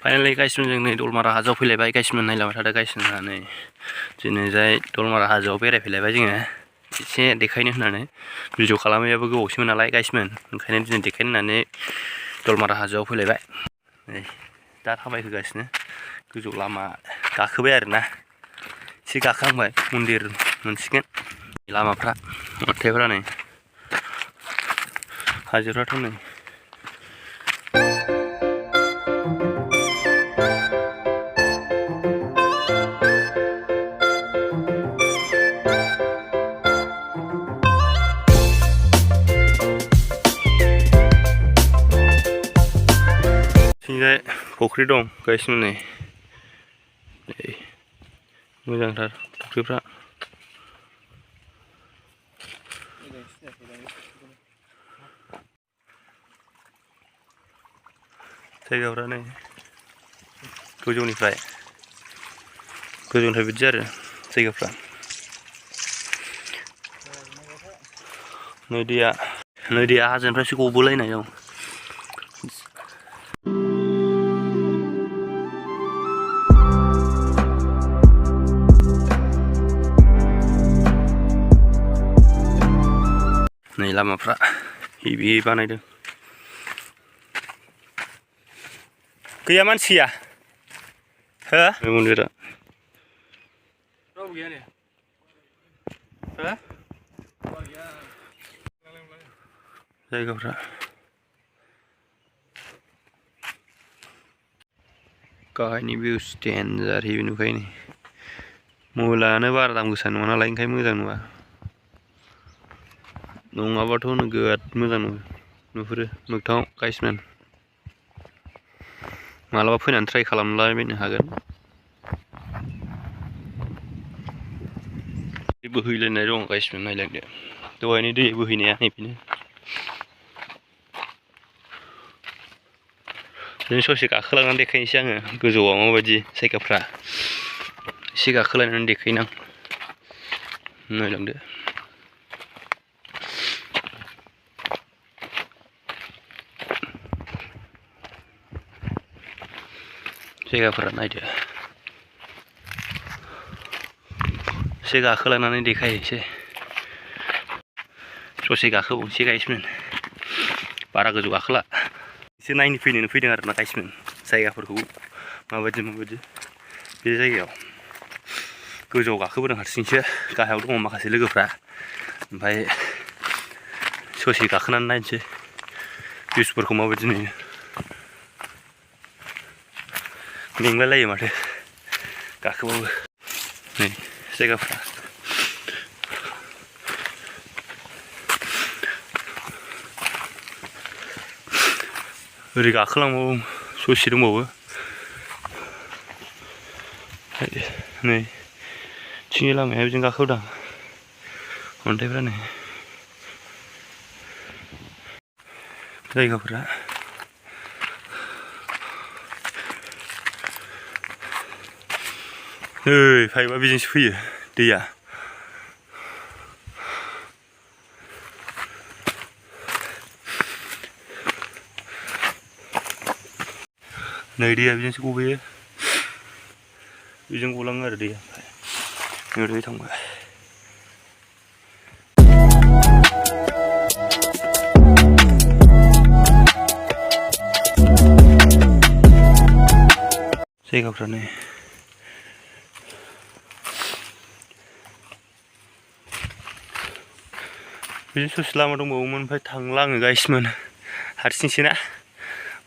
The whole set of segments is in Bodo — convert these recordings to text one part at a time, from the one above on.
फाइनालि गाइसमोन जों नै दलमारा हाजोआव फैलायबाय गाइसमोन नायलांबाय थादों गाइसमोनहा नै दिनैजाय दलमारा हाजोआव बेरायफैलायबाय जोङो एसे देखायनो होननानै भिडिअ खालामैयाबो गोबावसैमोन नालाय गाइसमोन ओंखायनो दिनै देखायनो होननानै दलमारा हाजोआव फैलायबाय नै दा थाबायहोगासिनो गोजौ लामा गाखोबाय आरोना एसे गाखोहांबाय मन्दिर मोनसिगोन लामाफ्रा अन्थाइफ्रा नै हाजोफ्राथ' नै थिंजाय फुख्रि दं गाइसमोन नै मोजांथार फुख्रिफ्रा जायगाफ्रा नै गोजौनिफ्राय बिदि आरो जायगाफ्रा नै दैया हाजोनिफ्रायसो गबोलायनाय दं नै लामाफ्रा हेभि बानायदों गैया मानसिया हो मन्दिरा रावबो गैया ने हो जायगाफ्रा गाहायनि भिउस डेन्जार हेभि नुखायो नै मबाइलानो बारा दाम गोसा नङा नालाय ओंखायनो मोजां नुवा नङाबाथ' नोगोद मोजां नुहुरो मोगथाङाव गाइसमोन मालाबा फैनानै ट्राइ खालामलाबायनो हागोन दै बोहैलायनाय दं गाइसमोन नायलांदो दहायनि दै बोहैनाया नैबेनो बिदिनो ससे गाखोलांनानै देखायनोसै आङो गोजौआव माबायदि जायगाफ्रा एसे गाखोलांनानै देखायनो आं नायलांदो जायगाफोरा नायदो एसे गाखोलांनानै देखायनोसै ससे गाखोबावनोसै गाइसमोन बारा गोजौ गाखोला एसे नायनो फैदों आरोना गाइसमोन जायगाफोरखौ माबायदि बे जायगायाव गोजौआव गाखोबोदों हारसिंसो गाहायाव दङ माखासे लोगोफ्रा ओमफ्राय ससे गाखोनानै नायनोसै भिउसफोरखौ माबायदि नुयो मेंलायलायो माथो गाखोबाबो नै जायगाफ्रा ओरै गाखोलांबावो ससे दंबावो नै थिंनि लामाया बिदिनो गाखोबोदां अन्थाइफ्रा नै जायगाफोरा नै पाइपआ बेजोंसो फैयो दैया नै दैया बेजोंसो गबोयो बेजों गलाङो आरो दैया ओरै थांबाय जायगाफ्रा नै बिदिनो ससे लामा दंबावोमोन ओमफ्राय थांला आङो गाइसमोन हारसिंसो ना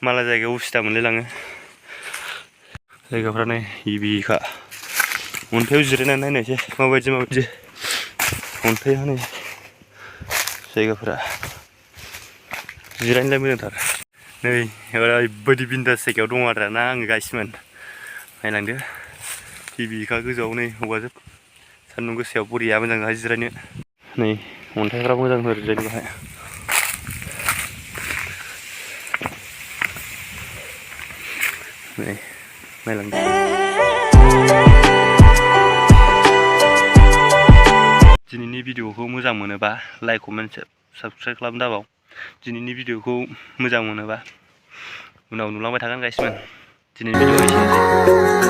मालाय जायगायाव उसुबिदा मोनलायलाङो जायगाफ्रा नै हेभिखा अन्थाइआव जिरायनानै नायनायसै माबायदि अन्थाइआ नै जायगाफोरा जिरायनोलाय मोजांथार नै ओरैबायदि बिन्दास जायगायाव दङ आरोना आङो गाइसमोन नायलांदो हेभिखा गोजौआव नै हौवाजोब सान्दुं गोसायाव बरिया मोजां जिरायनो नै अन्थाइफ्रा मोजां ओरैजाय बाहाय नै नायलांदो दिनैनि भिडिअखौ मोजां मोनोबा लाइक कमेन्ट साबस्क्राइब खालामनो दाबाव दिनैनि भिडिअखौ मोजां मोनोबा उनाव नुलांबाय थागोन गाइसमोन दिनैनि भिडिअ'आ एसेनोसै